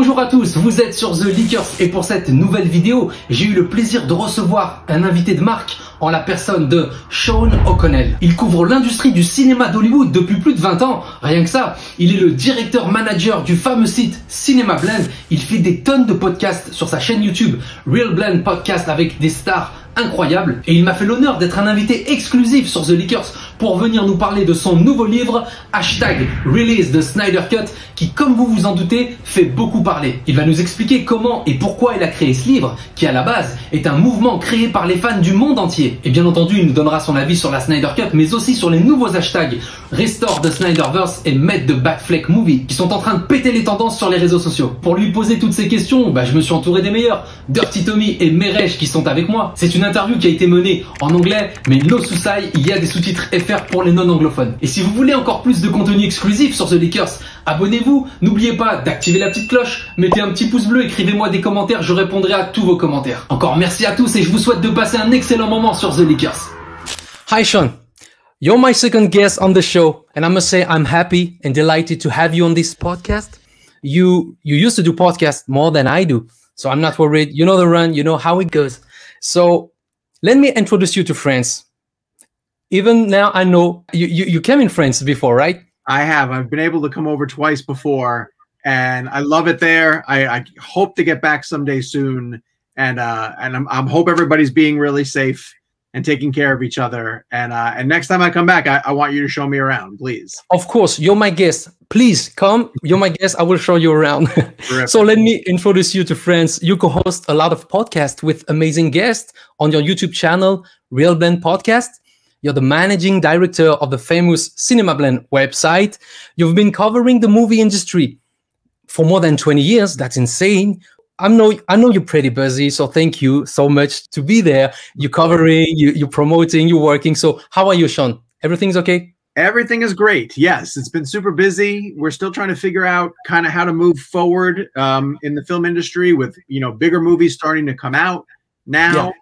Bonjour à tous, vous êtes sur The Leakers et pour cette nouvelle vidéo, j'ai eu le plaisir de recevoir un invité de marque en la personne de Sean O'Connell. Il couvre l'industrie du cinéma d'Hollywood depuis plus de 20 ans, rien que ça. Il est le directeur manager du fameux site Cinema Blend. Il fait des tonnes de podcasts sur sa chaîne YouTube Real Blend Podcast avec des stars incroyables. Et il m'a fait l'honneur d'être un invité exclusif sur The Leakers pour venir nous parler de son nouveau livre #Release the Snyder Cut qui, comme vous vous en doutez, fait beaucoup parler. Il va nous expliquer comment et pourquoi il a créé ce livre qui, à la base, est un mouvement créé par les fans du monde entier. Et bien entendu, il nous donnera son avis sur la Snyder Cut, mais aussi sur les nouveaux hashtags Restore the Snyderverse et Make the Batfleck Movie qui sont en train de péter les tendances sur les réseaux sociaux. Pour lui poser toutes ces questions, je me suis entouré des meilleurs, Dirty Tommy et Merej qui sont avec moi. C'est une interview qui a été menée en anglais, mais no susai, il y a des sous-titres FR pour les non-anglophones. Et si vous voulez encore plus de contenu exclusif sur The Leakers, abonnez-vous, n'oubliez pas d'activer la petite cloche, mettez un petit pouce bleu, écrivez-moi des commentaires, je répondrai à tous vos commentaires. Encore merci à tous et je vous souhaite de passer un excellent moment sur The Leakers. Hi Sean, you're my second guest on the show and I must say I'm happy and delighted to have you on this podcast. You used to do podcasts more than I do, so I'm not worried. You know the run, you know how it goes. So let me introduce you to France. Even now, I know you came in France before, right? I have. I've been able to come over twice before, and I love it there. I hope to get back someday soon, and I'm hope everybody's being really safe and taking care of each other. And next time I come back, I want you to show me around, please. Of course, you're my guest. Please come. You're my guest. I will show you around. So let me introduce you to France. You co-host a lot of podcasts with amazing guests on your YouTube channel, Real Blend Podcast. You're the managing director of the famous Cinema Blend website. You've been covering the movie industry for more than 20 years. That's insane. I know you're pretty busy, so thank you so much to be there. You're covering, you're promoting, you're working. So how are you, Sean? Everything's okay? Everything is great. Yes, it's been super busy. We're still trying to figure out kind of how to move forward in the film industry with, bigger movies starting to come out now,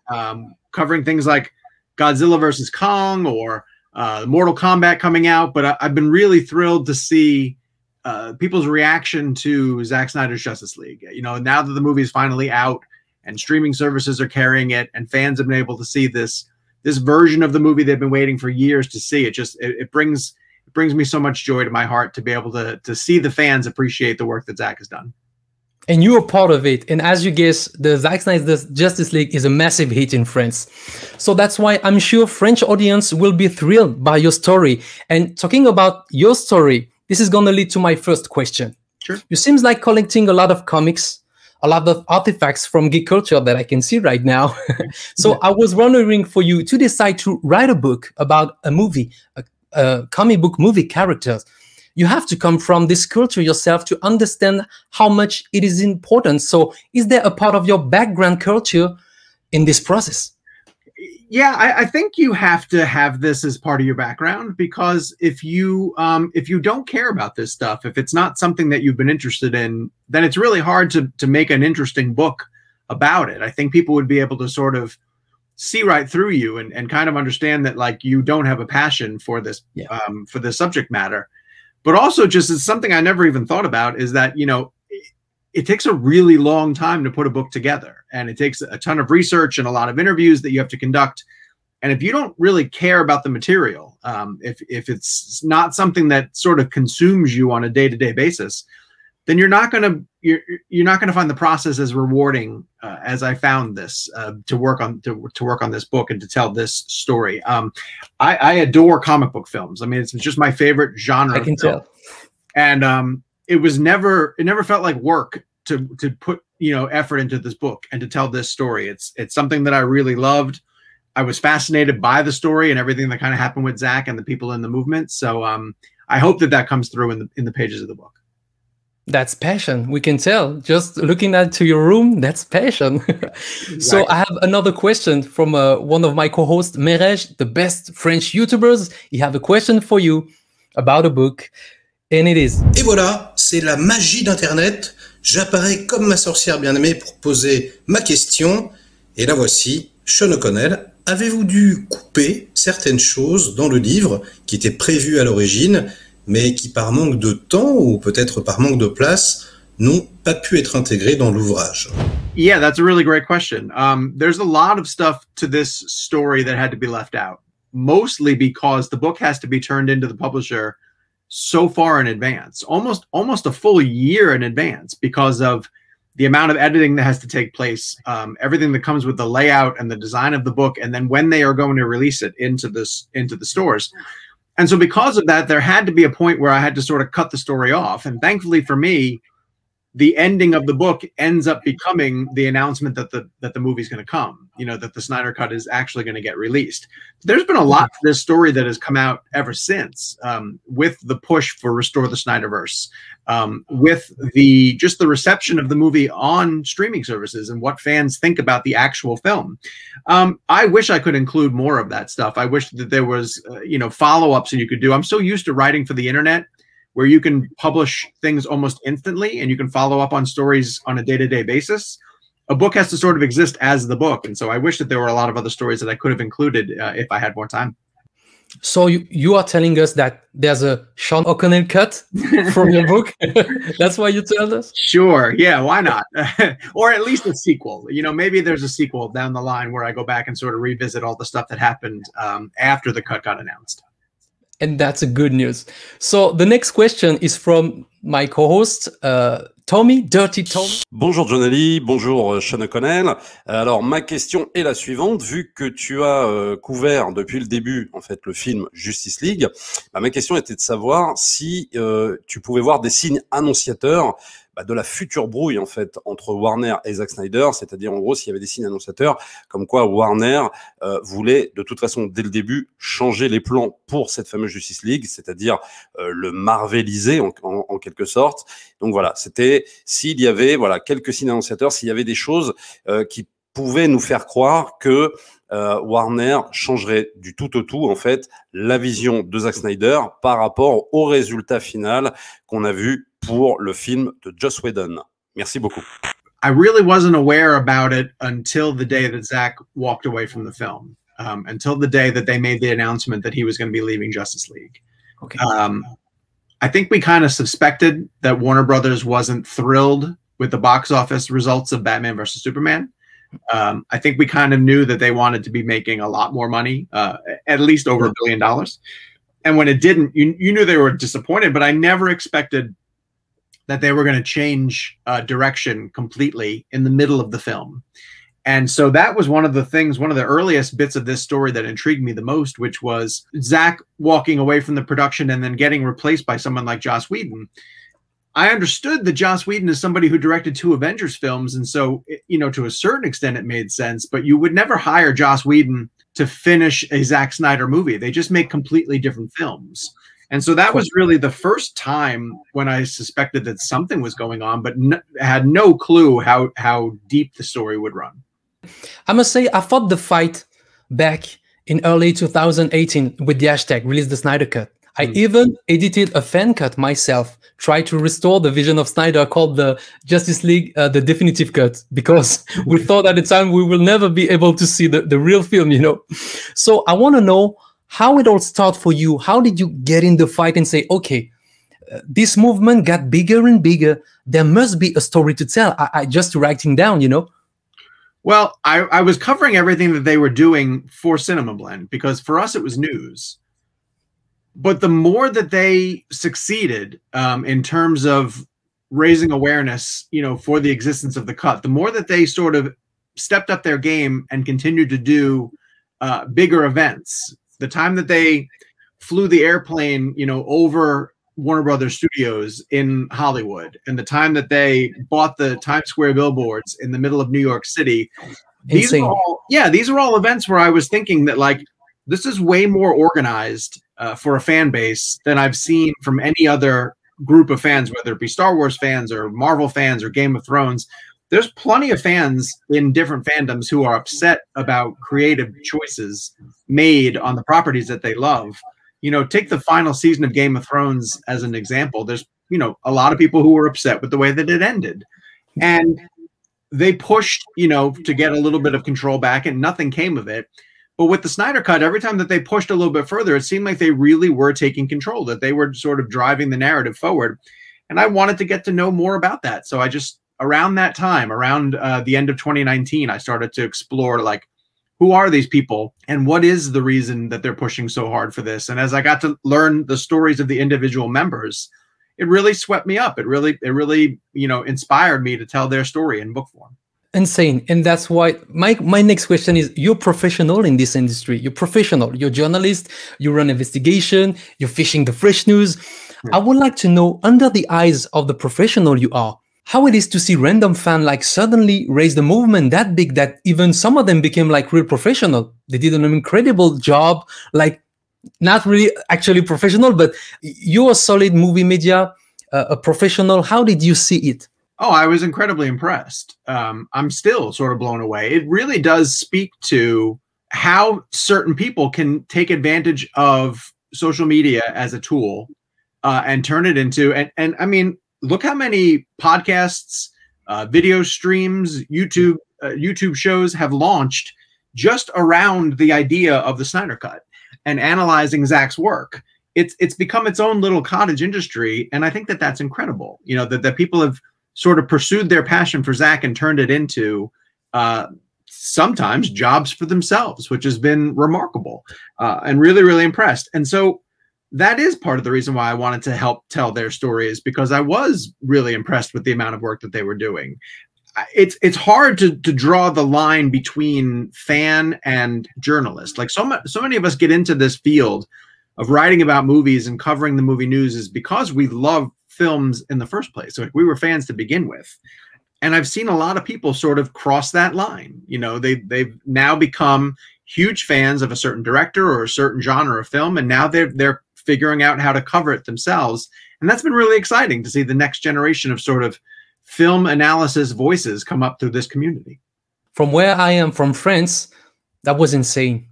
covering things like Godzilla vs. Kong or Mortal Kombat coming out. But I've been really thrilled to see people's reaction to Zack Snyder's Justice League. Now that the movie is finally out and streaming services are carrying it and fans have been able to see this version of the movie they've been waiting for years to see, it brings me so much joy to my heart to be able to see the fans appreciate the work that Zack has done. And you are part of it. And as you guess, the Zack Snyder's Justice League is a massive hit in France. So that's why I'm sure French audience will be thrilled by your story. And talking about your story, this is going to lead to my first question. Sure. You seems like collecting a lot of comics, a lot of artifacts from geek culture that I can see right now. So I was wondering for you to decide to write a book about a movie, a comic book movie characters. You have to come from this culture yourself to understand how much it is important. So is there a part of your background culture in this process? Yeah, I think you have to have this as part of your background, because if you don't care about this stuff, if it's not something that you've been interested in, then it's really hard to make an interesting book about it. I think people would be able to sort of see right through you and kind of understand that, like, you don't have a passion for this, for this subject matter. But also, just as something I never even thought about, is that, it takes a really long time to put a book together, and it takes a ton of research and a lot of interviews that you have to conduct. And if you don't really care about the material, if it's not something that sort of consumes you on a day-to-day basis, then you're not gonna find the process as rewarding as I found this to work on this book and to tell this story. I adore comic book films. I mean, it's just my favorite genre. I can tell. And it never felt like work to put effort into this book and to tell this story. It's something that I really loved. I was fascinated by the story and everything that kind of happened with Zack and the people in the movement. So I hope that comes through in the pages of the book. That's passion. We can tell. Just looking at your room, that's passion. So right. I have another question from one of my co-hosts, Merej, the best French YouTubers. He have a question for you about a book, and it is. Et voilà, c'est la magie d'Internet. J'apparais comme ma sorcière bien-aimée pour poser ma question. Et la voici, Sean O'Connell. Avez-vous dû couper certaines choses dans le livre qui étaient prévues à l'origine, mais qui par manque de temps ou peut-être par manque de place n'ont pas pu être intégrés dans l'ouvrage? Yeah, that's a really great question. There's a lot of stuff to this story that had to be left out, mostly because the book has to be turned into the publisher so far in advance, almost a full year in advance, because of the amount of editing that has to take place, everything that comes with the layout and the design of the book, and then when they are going to release it into the stores. And so because of that, there had to be a point where I had to sort of cut the story off. And thankfully for me, the ending of the book ends up becoming the announcement that the movie's going to come, you know, that the Snyder Cut is actually going to get released. There's been a lot to this story that has come out ever since, with the push for Restore the Snyderverse, with just the reception of the movie on streaming services and what fans think about the actual film. I wish I could include more of that stuff. I wish that there was, you know, follow-ups that you could do. I'm so used to writing for the internet, where you can publish things almost instantly and you can follow up on stories on a day-to-day basis. A book has to sort of exist as the book. And so I wish that there were a lot of other stories that I could have included if I had more time. So you are telling us that there's a Sean O'Connell cut from your book? That's why you told us? Sure. Yeah, why not? Or at least a sequel. You know, maybe there's a sequel down the line where I go back and sort of revisit all the stuff that happened after the cut got announced. And that's a good news. So the next question is from my co-host, Tommy, Dirty Tommy. Bonjour Jonali, bonjour Sean O'Connell. Alors ma question est la suivante, vu que tu as couvert depuis le début en fait le film Justice League, ma question était de savoir si tu pouvais voir des signes annonciateurs de la future brouille en fait entre Warner et Zack Snyder, c'est-à-dire en gros s'il y avait des signes annonciateurs comme quoi Warner voulait de toute façon dès le début changer les plans pour cette fameuse Justice League, c'est-à-dire le marveliser en quelque sorte. Donc voilà, c'était s'il y avait quelques signes annonciateurs, s'il y avait des choses qui pouvaient nous faire croire que Warner changerait du tout au tout en fait la vision de Zack Snyder par rapport au résultat final qu'on a vu pour le film de Joss Whedon. Merci beaucoup. I really wasn't aware about it until the day that Zack walked away from the film, until the day that they made the announcement that he was going to be leaving Justice League. Okay. I think we kind of suspected that Warner Brothers wasn't thrilled with the box office results of Batman versus Superman. I think we kind of knew that they wanted to be making a lot more money, at least over $1 billion. And when it didn't, you knew they were disappointed, but I never expected that they were going to change direction completely in the middle of the film. And so that was one of the things, one of the earliest bits of this story that intrigued me the most, which was Zack walking away from the production and then getting replaced by someone like Joss Whedon. I understood that Joss Whedon is somebody who directed 2 Avengers films. And so, you know, to a certain extent, it made sense, but you would never hire Joss Whedon to finish a Zack Snyder movie. They just make completely different films. And so that was really the first time when I suspected that something was going on, but had no clue how deep the story would run. I must say, I fought the fight back in early 2018 with the hashtag Release the Snyder Cut. I even edited a fan cut myself, tried to restore the vision of Snyder called the Justice League, the definitive cut, because we thought at the time we will never be able to see the real film, you know. So I want to know how it all started for you. How did you get in the fight and say, okay, this movement got bigger and bigger. There must be a story to tell. I just writing down, you know. Well, I was covering everything that they were doing for Cinema Blend because for us it was news. But the more that they succeeded in terms of raising awareness, you know, for the existence of the cut, the more that they sort of stepped up their game and continued to do bigger events. The time that they flew the airplane, you know, over Warner Brothers Studios in Hollywood, and the time that they bought the Times Square billboards in the middle of New York City, these are all events where I was thinking that, like, this is way more organized for a fan base than I've seen from any other group of fans, whether it be Star Wars fans or Marvel fans or Game of Thrones. There's plenty of fans in different fandoms who are upset about creative choices made on the properties that they love. You know, take the final season of Game of Thrones as an example. There's, you know, a lot of people who were upset with the way that it ended. And they pushed, you know, to get a little bit of control back, and nothing came of it. But with the Snyder Cut, every time that they pushed a little bit further, it seemed like they really were taking control, that they were sort of driving the narrative forward. and I wanted to get to know more about that. So I just, around that time, around the end of 2019, I started to explore, like, who are these people and what is the reason that they're pushing so hard for this? And as I got to learn the stories of the individual members, it really swept me up. It really, you know, inspired me to tell their story in book form. Insane. And that's why my next question is, you're professional in this industry. You're professional. You're a journalist. You run investigation. You're fishing the fresh news. I would like to know, under the eyes of the professional you are, how it is to see random fan like suddenly raise the movement that big that even some of them became like real professional. They did an incredible job, like not really actually professional, but you're a solid movie media, a professional. How did you see it? Oh, I was incredibly impressed. I'm still sort of blown away. It really does speak to how certain people can take advantage of social media as a tool and turn it into, and I mean, look how many podcasts, video streams, YouTube shows have launched just around the idea of the Snyder Cut and analyzing Zack's work. It's become its own little cottage industry, and I think that that's incredible. You know, that people have sort of pursued their passion for Zack and turned it into sometimes jobs for themselves, which has been remarkable and really, really impressed. And so that is part of the reason why I wanted to help tell their story, is because I was really impressed with the amount of work that they were doing. It's hard to draw the line between fan and journalist. Like so many of us get into this field of writing about movies and covering the movie news is because we love films in the first place. So we were fans to begin with. And I've seen a lot of people sort of cross that line. You know, they've now become huge fans of a certain director or a certain genre of film, and now they're figuring out how to cover it themselves. And that's been really exciting to see the next generation of sort of film analysis voices come up through this community. From where I am, from France, that was insane.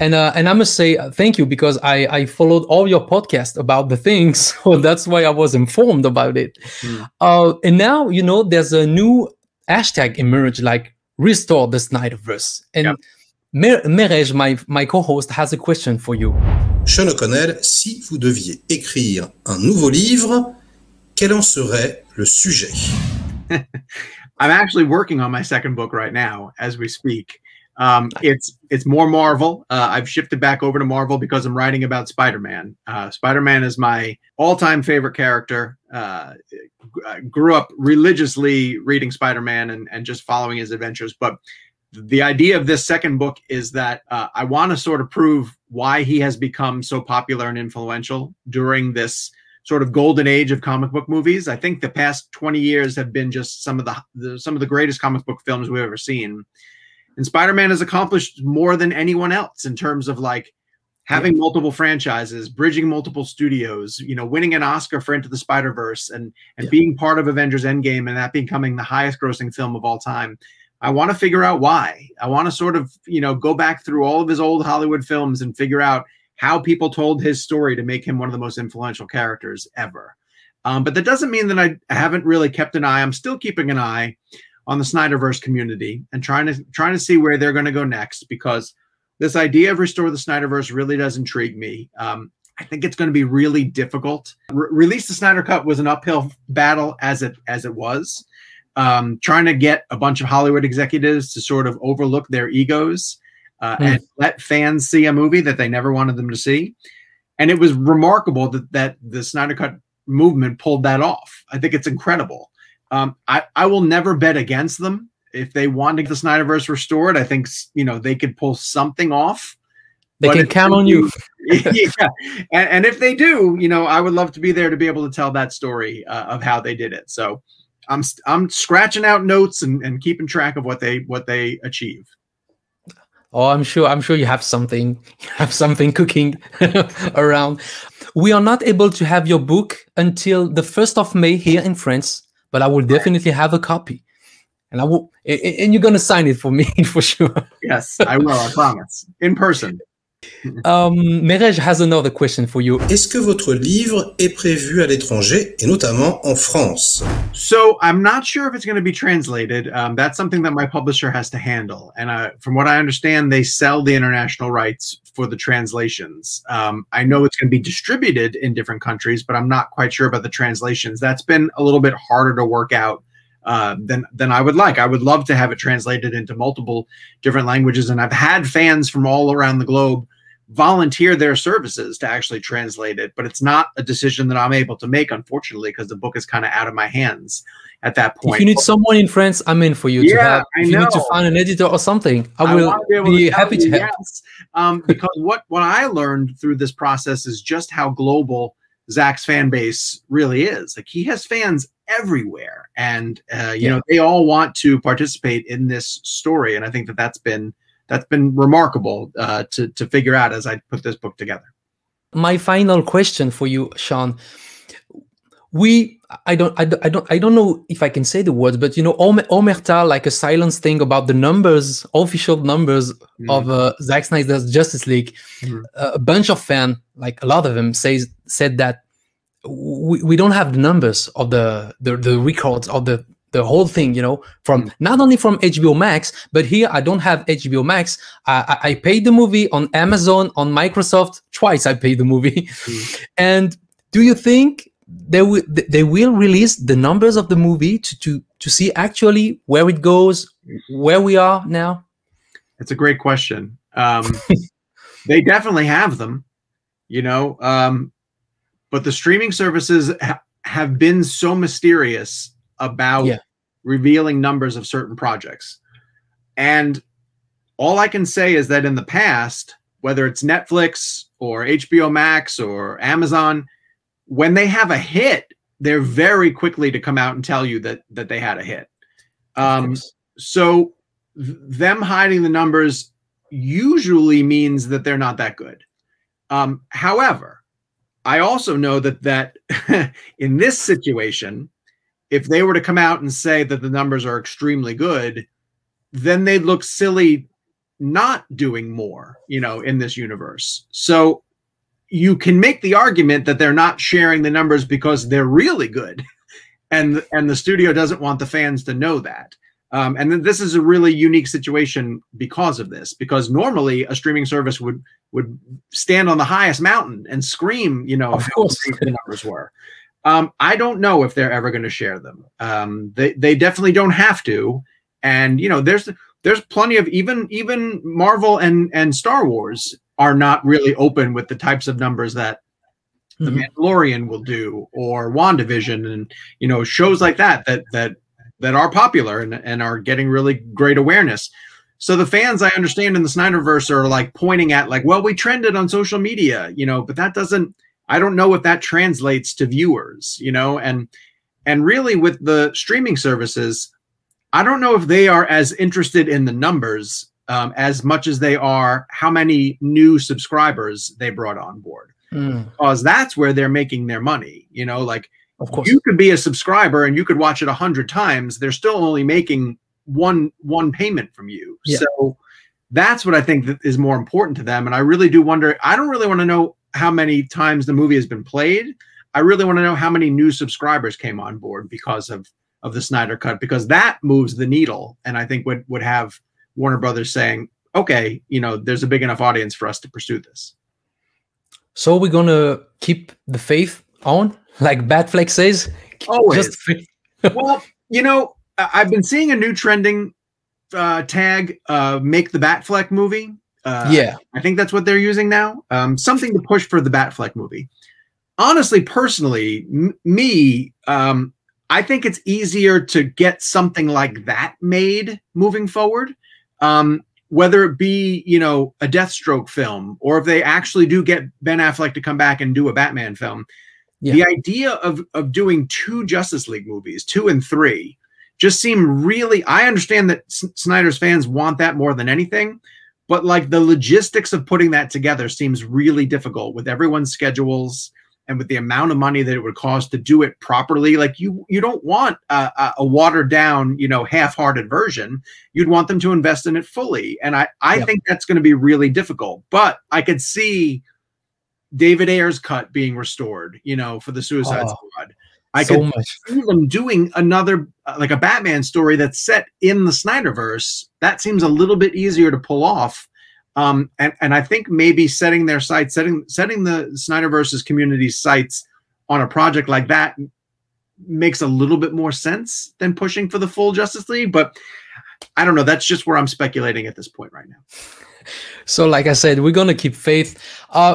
And I must say thank you, because I followed all your podcasts about the things, so that's why I was informed about it. And now, you know, there's a new hashtag emerged, like Restore the Snyderverse. And Merej, my co-host, has a question for you. Sean O'Connell, si vous deviez écrire un nouveau livre, quel en serait le sujet? I'm actually working on my second book right now as we speak. It's more Marvel. I've shifted back over to Marvel because I'm writing about Spider-Man. Spider-Man is my all-time favorite character. I grew up religiously reading Spider-Man and just following his adventures. But the idea of this second book is that I want to sort of prove why he has become so popular and influential during this sort of golden age of comic book movies. I think the past 20 years have been just some of the greatest comic book films we've ever seen. And Spider-Man has accomplished more than anyone else in terms of like having multiple franchises, bridging multiple studios, you know, winning an Oscar for Into the Spider-Verse and being part of Avengers Endgame and that becoming the highest grossing film of all time. I want to figure out why. I want to sort of, you know, go back through all of his old Hollywood films and figure out how people told his story to make him one of the most influential characters ever. But that doesn't mean that I haven't really kept an eye. I'm still keeping an eye on the Snyderverse community and trying to see where they're going to go next, because this idea of Restore the Snyderverse really does intrigue me. I think it's going to be really difficult. Release the Snyder Cut was an uphill battle as it was. Trying to get a bunch of Hollywood executives to sort of overlook their egos and let fans see a movie that they never wanted them to see. And it was remarkable that the Snyder Cut movement pulled that off. I think it's incredible. I will never bet against them. If they want to get the Snyderverse restored, I think, you know, they could pull something off. They can count on you. Yeah. And if they do, you know, I would love to be there to be able to tell that story of how they did it. So I'm scratching out notes and keeping track of what they achieve. Oh, I'm sure you have something cooking around. We are not able to have your book until the 1st of May here in France, but I will definitely have a copy. And and you're going to sign it for me for sure. Yes, I will, I promise. In person. Merej has another question for you. Est-ce que votre livre est prévu à l'étranger et notamment en France? So I'm not sure if it's going to be translated. That's something that my publisher has to handle. And from what I understand, they sell the international rights for the translations. I know it's going to be distributed in different countries, but I'm not quite sure about the translations. That's been a little bit harder to work out than I would like. I would love to have it translated into multiple different languages. And I've had fans from all around the globe volunteer their services to actually translate it, but it's not a decision that I'm able to make, unfortunately, because the book is kind of out of my hands at that point. If you need someone in France, I'm in for you. Yeah, to have. If you I need to know. find an editor or something, I will be happy to help. Yes. Because what I learned through this process is just how global Zach's fan base really is. Like, he has fans everywhere, and you know, they all want to participate in this story, and I think that that's been remarkable to figure out as I put this book together. My final question for you, Sean. I don't know if I can say the words, but you know, omerta, like a silence thing about the numbers, official numbers of Zack Snyder's Justice League. A bunch of fans, like a lot of them, said that we don't have the numbers of the records of the whole thing, you know, from not only from HBO Max, but here I don't have HBO Max. I paid the movie on Amazon, on Microsoft, twice I paid the movie. And do you think they will release the numbers of the movie to see actually where it goes, where we are now? It's a great question. They definitely have them, you know, but the streaming services have been so mysterious about revealing numbers of certain projects. And all I can say is that in the past, whether it's Netflix or HBO Max or Amazon, when they have a hit, they're very quickly to come out and tell you that they had a hit. So them hiding the numbers usually means that they're not that good. However, I also know that in this situation, if they were to come out and say that the numbers are extremely good, then they'd look silly not doing more, you know, in this universe. So you can make the argument that they're not sharing the numbers because they're really good, and the studio doesn't want the fans to know that. And then this is a really unique situation because of this, because normally a streaming service would stand on the highest mountain and scream, you know, how great the numbers were. I don't know if they're ever going to share them. They definitely don't have to. And, you know, there's plenty of even Marvel and Star Wars are not really open with the types of numbers that The Mandalorian will do, or WandaVision, and, you know, shows like that are popular and are getting really great awareness. So the fans, I understand, in the Snyderverse are like pointing at like, well, we trended on social media, you know, but that doesn't, I don't know if that translates to viewers, you know, and really with the streaming services, I don't know if they are as interested in the numbers as much as they are how many new subscribers they brought on board, because that's where they're making their money. You know, like, of course, you could be a subscriber and you could watch it 100 times. They're still only making one payment from you. Yeah. So that's what I think that is more important to them. And I really do wonder, I don't really want to know how many times the movie has been played. I really want to know how many new subscribers came on board because of the Snyder Cut, because that moves the needle. And I think would have Warner Brothers saying, okay, you know, there's a big enough audience for us to pursue this. So we're going to keep the faith on, like Batfleck says? Always. Well, you know, I've been seeing a new trending tag, make the Batfleck movie. I think that's what they're using now. Something to push for the Batfleck movie. Honestly, personally, me, I think it's easier to get something like that made moving forward. Whether it be, you know, a Deathstroke film, or if they actually do get Ben Affleck to come back and do a Batman film. Yeah. The idea of doing 2 Justice League movies, 2 and 3, just seem really, I understand that Snyder's fans want that more than anything, but like the logistics of putting that together seems really difficult with everyone's schedules and with the amount of money that it would cost to do it properly, like you don't want a watered down, half-hearted version. You'd want them to invest in it fully. And I think that's going to be really difficult, but I could see David Ayer's cut being restored, for the Suicide Squad. I could see them doing another, like a Batman story that's set in the Snyderverse. That seems a little bit easier to pull off. And I think maybe setting their sights, setting the Snyderverse's community sights on a project like that makes a little bit more sense than pushing for the full Justice League. But I don't know. That's just where I'm speculating at this point right now. So like I said, we're going to keep faith.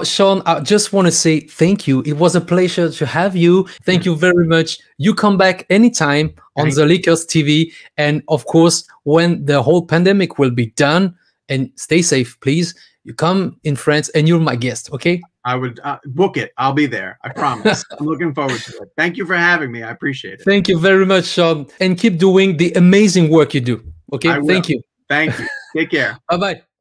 Sean, I just want to say thank you. It was a pleasure to have you. Thank you very much. You come back anytime on the Leakers TV. And of course, when the whole pandemic will be done, and stay safe, please. You come in France and you're my guest, okay? I would book it. I'll be there. I promise. I'm looking forward to it. Thank you for having me. I appreciate it. Thank you very much, Sean. And keep doing the amazing work you do, okay? Thank you. Thank you. Take care. Bye-bye.